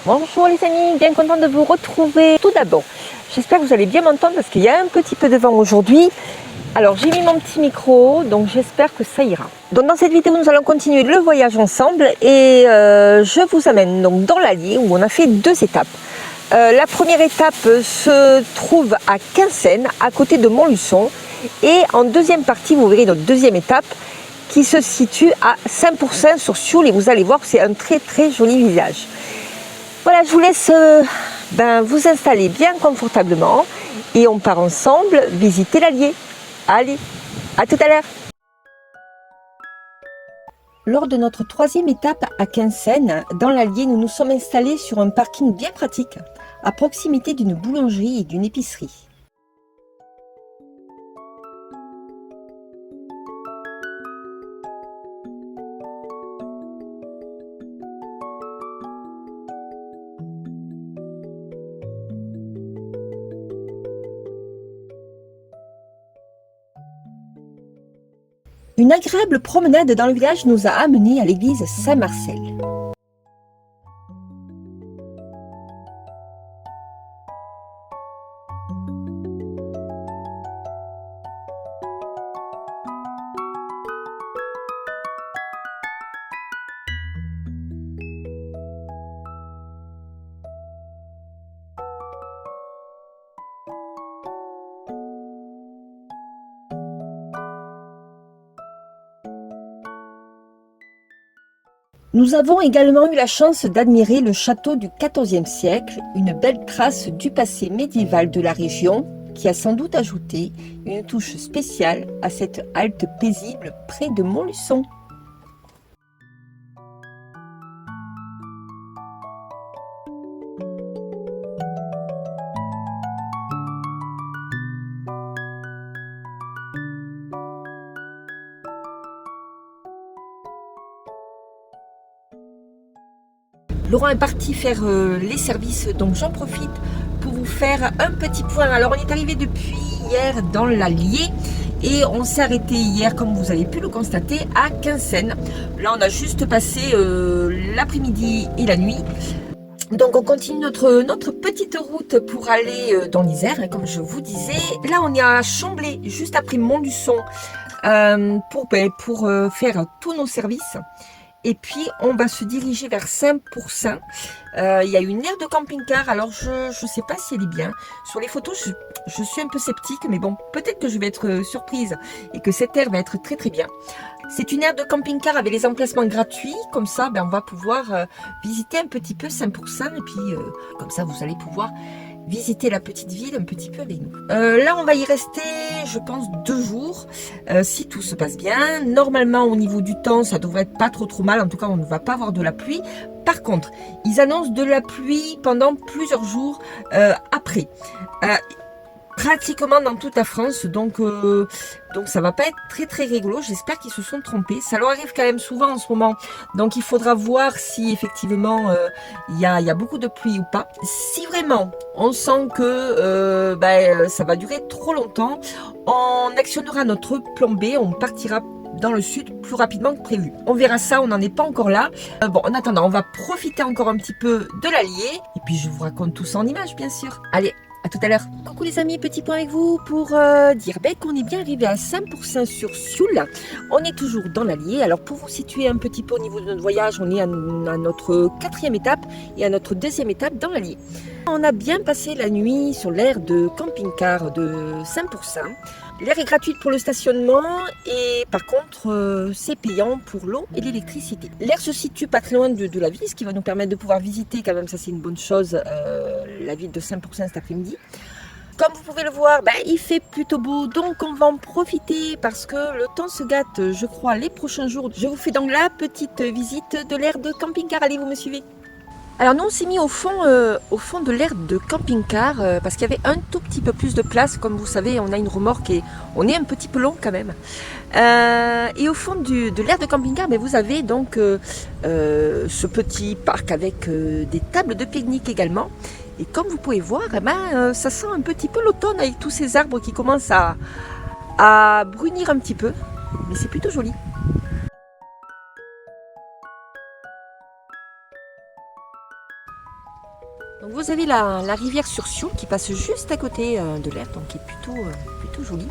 Bonjour les amis, bien content de vous retrouver. Tout d'abord, j'espère que vous allez bien m'entendre parce qu'il y a un petit peu de vent aujourd'hui. Alors j'ai mis mon petit micro, donc j'espère que ça ira. Donc dans cette vidéo, nous allons continuer le voyage ensemble et je vous amène donc dans l'Allier où on a fait 2 étapes. La première étape se trouve à Quinssaines, à côté de Montluçon. Et en deuxième partie, vous verrez notre deuxième étape qui se situe à Saint-Pourçain sur Sioule. Et vous allez voir que c'est un très très joli village. Voilà, je vous laisse vous installer bien confortablement et on part ensemble visiter l'Allier. Allez, à tout à l'heure. Lors de notre 3e étape à Quinssaines, dans l'Allier, nous nous sommes installés sur un parking bien pratique, à proximité d'une boulangerie et d'une épicerie. Une agréable promenade dans le village nous a amenés à l'église Saint-Marcel. Nous avons également eu la chance d'admirer le château du XIVe siècle, une belle trace du passé médiéval de la région qui a sans doute ajouté une touche spéciale à cette halte paisible près de Montluçon. Laurent est parti faire les services, donc j'en profite pour vous faire un petit point. Alors on est arrivé depuis hier dans l'Allier et on s'est arrêté hier, comme vous avez pu le constater, à Quinssaines. Là on a juste passé l'après-midi et la nuit. Donc on continue notre petite route pour aller dans l'Isère, comme je vous disais. Là on est à Chamblay, juste après Montluçon, pour faire tous nos services. Et puis, on va se diriger vers Saint-Pourçain. Il y a une aire de camping-car. Alors, je ne sais pas si elle est bien. Sur les photos, je suis un peu sceptique. Mais bon, peut-être que je vais être surprise et que cette aire va être très très bien. C'est une aire de camping-car avec les emplacements gratuits. Comme ça, on va pouvoir visiter un petit peu Saint-Pourçain. Et puis, comme ça, vous allez pouvoir visiter la petite ville un petit peu avec nous. Là, on va y rester, je pense, 2 jours, si tout se passe bien. Normalement, au niveau du temps, ça devrait être pas trop mal. En tout cas, on ne va pas avoir de la pluie. Par contre, ils annoncent de la pluie pendant plusieurs jours après. Pratiquement dans toute la France, donc ça va pas être très très rigolo. J'espère qu'ils se sont trompés. Ça leur arrive quand même souvent en ce moment, donc il faudra voir si effectivement il y a beaucoup de pluie ou pas. Si vraiment on sent que ça va durer trop longtemps, on actionnera notre plan B, on partira dans le sud plus rapidement que prévu. On verra ça, on n'en est pas encore là. En attendant, on va profiter encore un petit peu de l'Allier et puis je vous raconte tout ça en images, bien sûr. Allez, à tout à l'heure. Coucou les amis, petit point avec vous pour dire qu'on est bien arrivé à Saint-Pourçain sur Sioule. On est toujours dans l'Allier. Alors pour vous situer un petit peu au niveau de notre voyage, on est à notre 4e étape et à notre 2e étape dans l'Allier. On a bien passé la nuit sur l'aire de camping-car de Saint-Pourçain. L'aire est gratuite pour le stationnement et par contre c'est payant pour l'eau et l'électricité. L'aire se situe pas très loin de la ville, ce qui va nous permettre de pouvoir visiter quand même, ça c'est une bonne chose, la ville de Saint-Pourçain cet après-midi. Comme vous pouvez le voir, il fait plutôt beau, donc on va en profiter parce que le temps se gâte, je crois, les prochains jours. Je vous fais donc la petite visite de l'aire de camping-car, allez vous me suivez. Alors nous on s'est mis au fond de l'aire de camping-car parce qu'il y avait un tout petit peu plus de place. Comme vous savez, on a une remorque et on est un petit peu long quand même. Et au fond de l'aire de camping-car, vous avez donc ce petit parc avec des tables de pique-nique également. Et comme vous pouvez voir, ça sent un petit peu l'automne avec tous ces arbres qui commencent à brunir un petit peu. Mais c'est plutôt joli. Donc vous avez la rivière sur Sioule qui passe juste à côté de l'Aire, donc qui est plutôt jolie.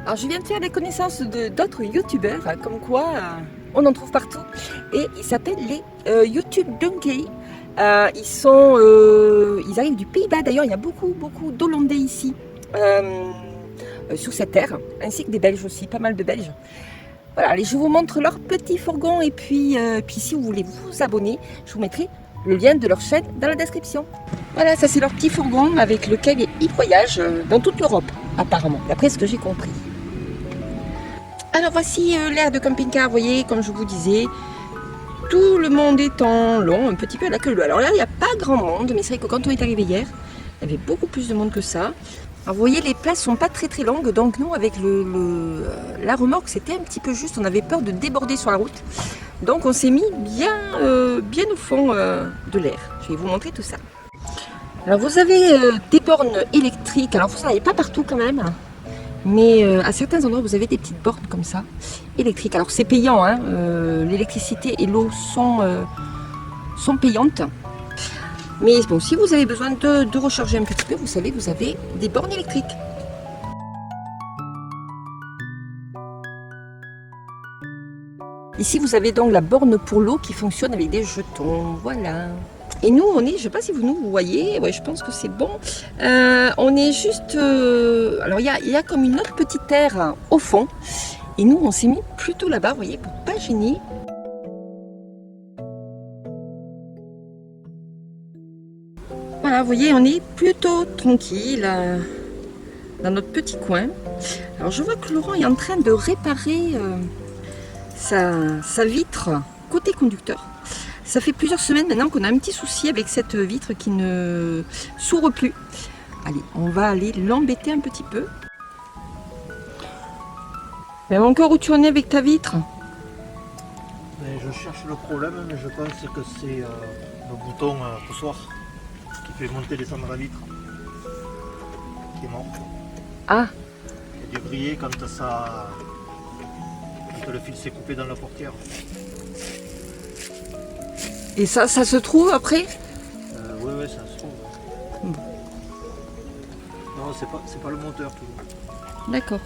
Alors je viens de faire la connaissance d'autres youtubeurs, comme quoi on en trouve partout, et ils s'appellent les YouTube Donkeys. Ils arrivent du Pays-Bas, d'ailleurs il y a beaucoup d'Hollandais ici, sur cette terre, ainsi que des Belges aussi, pas mal de Belges. Voilà, allez, je vous montre leur petit fourgon, et puis si vous voulez vous abonner, je vous mettrai le lien de leur chaîne dans la description. Voilà, ça c'est leur petit fourgon avec lequel ils voyagent dans toute l'Europe, apparemment, d'après ce que j'ai compris. Alors voici l'aire de camping-car, vous voyez, comme je vous disais, tout le monde est en long, un petit peu à la queue leu. Alors là, il n'y a pas grand monde, mais c'est vrai que quand on est arrivé hier, il y avait beaucoup plus de monde que ça. Alors vous voyez, les places sont pas très longues, donc nous, avec la remorque, c'était un petit peu juste, on avait peur de déborder sur la route. Donc on s'est mis bien au fond de l'aire. Je vais vous montrer tout ça. Alors vous avez des bornes électriques, alors vous n'en avez pas partout quand même, mais à certains endroits vous avez des petites bornes comme ça, électriques. Alors c'est payant, hein, l'électricité et l'eau sont payantes. Mais bon, si vous avez besoin de recharger un petit peu, vous savez, vous avez des bornes électriques. Ici, vous avez donc la borne pour l'eau qui fonctionne avec des jetons, voilà. Et nous, on est, je ne sais pas si vous nous voyez, ouais, je pense que c'est bon. On est juste, alors il y a comme une autre petite aire au fond. Et nous, on s'est mis plutôt là-bas, vous voyez, pour pas gêner. Voilà, vous voyez, on est plutôt tranquille dans notre petit coin. Alors je vois que Laurent est en train de réparer sa vitre côté conducteur. Ça fait plusieurs semaines maintenant qu'on a un petit souci avec cette vitre qui ne s'ouvre plus. Allez, on va aller l'embêter un petit peu. Mais encore où tu en es avec ta vitre? Je cherche le problème, mais je pense que c'est le bouton poussoir qui fait monter et descendre la vitre qui est mort. Ah! Il y a du grillé quand le fil s'est coupé dans la portière. Et ça se trouve après? Oui, ça se trouve. Bon. Non, c'est pas le moteur toujours. D'accord.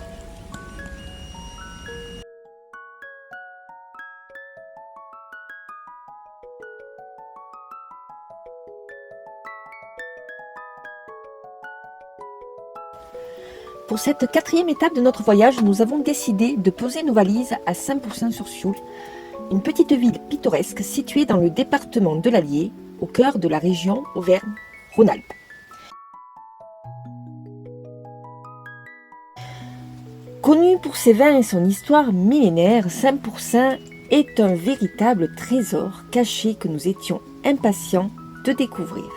Pour cette 4e étape de notre voyage, nous avons décidé de poser nos valises à 5% sur Sioule, une petite ville pittoresque située dans le département de l'Allier, au cœur de la région Auvergne-Rhône-Alpes. Connu pour ses vins et son histoire millénaire, 5% est un véritable trésor caché que nous étions impatients de découvrir.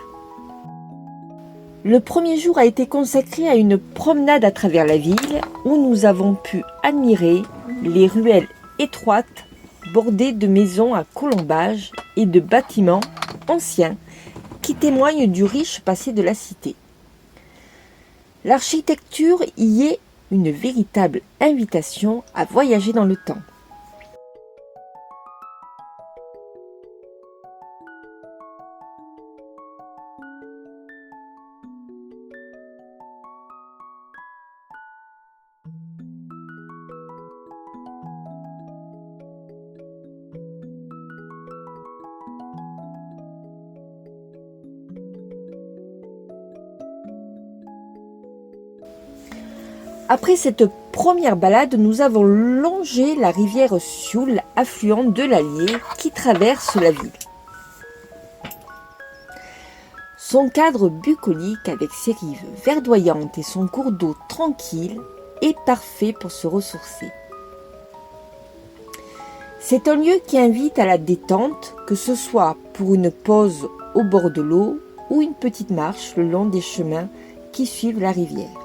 Le premier jour a été consacré à une promenade à travers la ville où nous avons pu admirer les ruelles étroites bordées de maisons à colombages et de bâtiments anciens qui témoignent du riche passé de la cité. L'architecture y est une véritable invitation à voyager dans le temps. Après cette première balade, nous avons longé la rivière Sioule, affluent de l'Allier, qui traverse la ville. Son cadre bucolique avec ses rives verdoyantes et son cours d'eau tranquille est parfait pour se ressourcer. C'est un lieu qui invite à la détente, que ce soit pour une pause au bord de l'eau ou une petite marche le long des chemins qui suivent la rivière.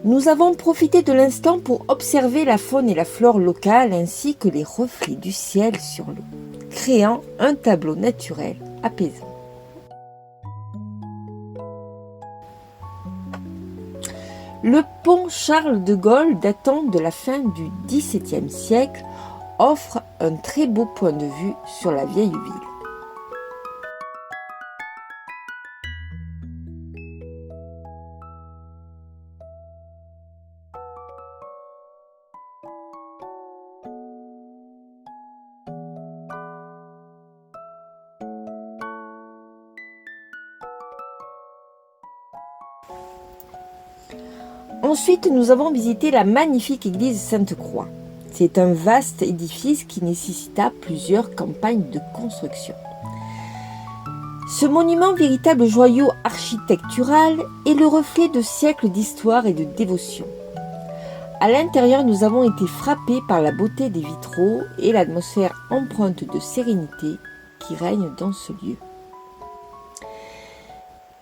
Nous avons profité de l'instant pour observer la faune et la flore locale ainsi que les reflets du ciel sur l'eau, créant un tableau naturel apaisant. Le pont Charles de Gaulle, datant de la fin du XVIIe siècle, offre un très beau point de vue sur la vieille ville. Ensuite, nous avons visité la magnifique église Sainte-Croix. C'est un vaste édifice qui nécessita plusieurs campagnes de construction. Ce monument, véritable joyau architectural, est le reflet de siècles d'histoire et de dévotion. À l'intérieur, nous avons été frappés par la beauté des vitraux et l'atmosphère empreinte de sérénité qui règne dans ce lieu.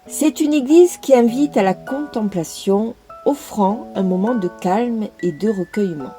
C'est une église qui invite à la contemplation, offrant un moment de calme et de recueillement.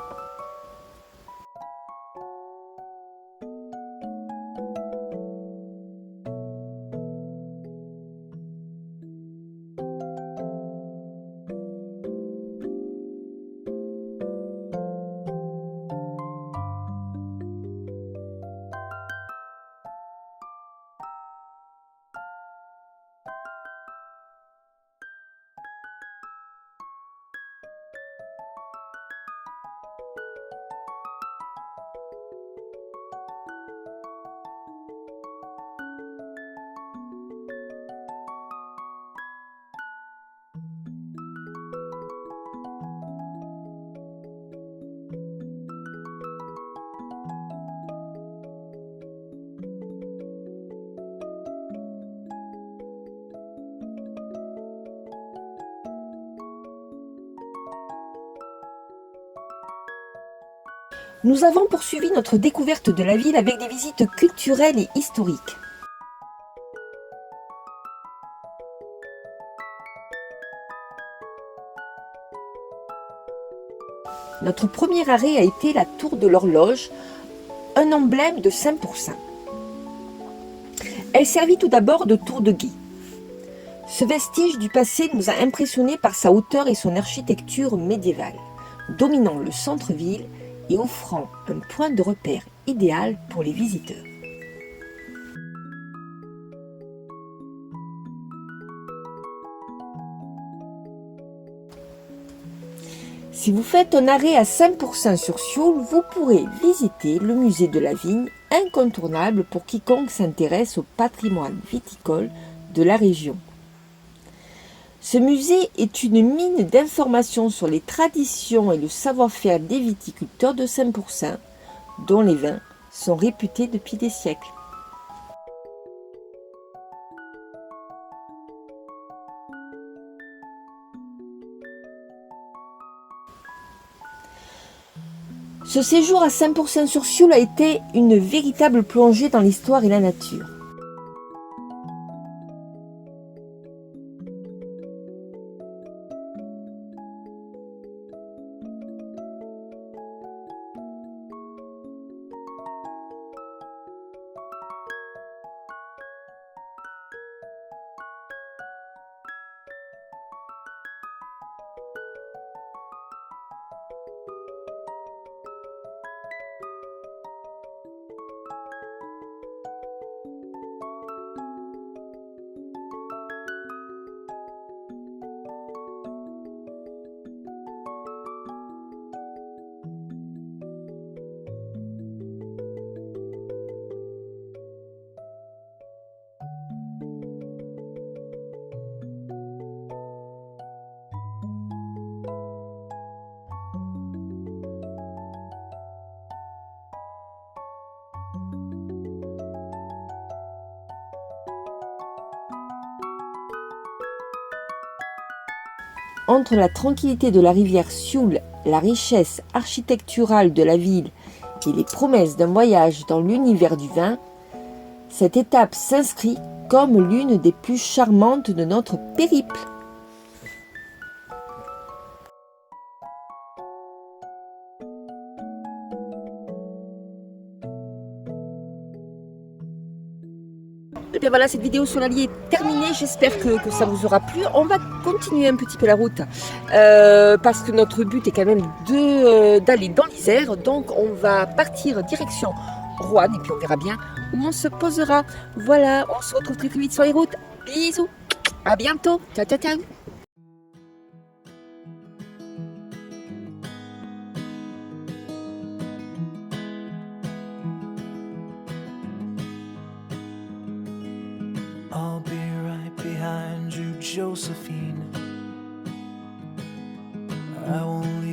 Nous avons poursuivi notre découverte de la ville avec des visites culturelles et historiques. Notre premier arrêt a été la tour de l'horloge, un emblème de Saint-Pourçain. Elle servit tout d'abord de tour de guet. Ce vestige du passé nous a impressionnés par sa hauteur et son architecture médiévale, dominant le centre-ville et offrant un point de repère idéal pour les visiteurs. Si vous faites un arrêt à Saint-Pourçain-sur-Sioule, vous pourrez visiter le musée de la vigne, incontournable pour quiconque s'intéresse au patrimoine viticole de la région. Ce musée est une mine d'informations sur les traditions et le savoir-faire des viticulteurs de Saint-Pourçain, dont les vins sont réputés depuis des siècles. Ce séjour à Saint-Pourçain-sur-Sioule a été une véritable plongée dans l'histoire et la nature. Entre la tranquillité de la rivière Sioule, la richesse architecturale de la ville et les promesses d'un voyage dans l'univers du vin, cette étape s'inscrit comme l'une des plus charmantes de notre périple. Et bien voilà, cette vidéo sur l'Allier est terminée. J'espère que ça vous aura plu. On va continuer un petit peu la route parce que notre but est quand même d'aller dans l'Isère. Donc on va partir direction Roanne et puis on verra bien où on se posera. Voilà, on se retrouve très vite sur les routes. Bisous, à bientôt. Ciao, ciao, ciao. I'll be right behind you, Josephine. I won't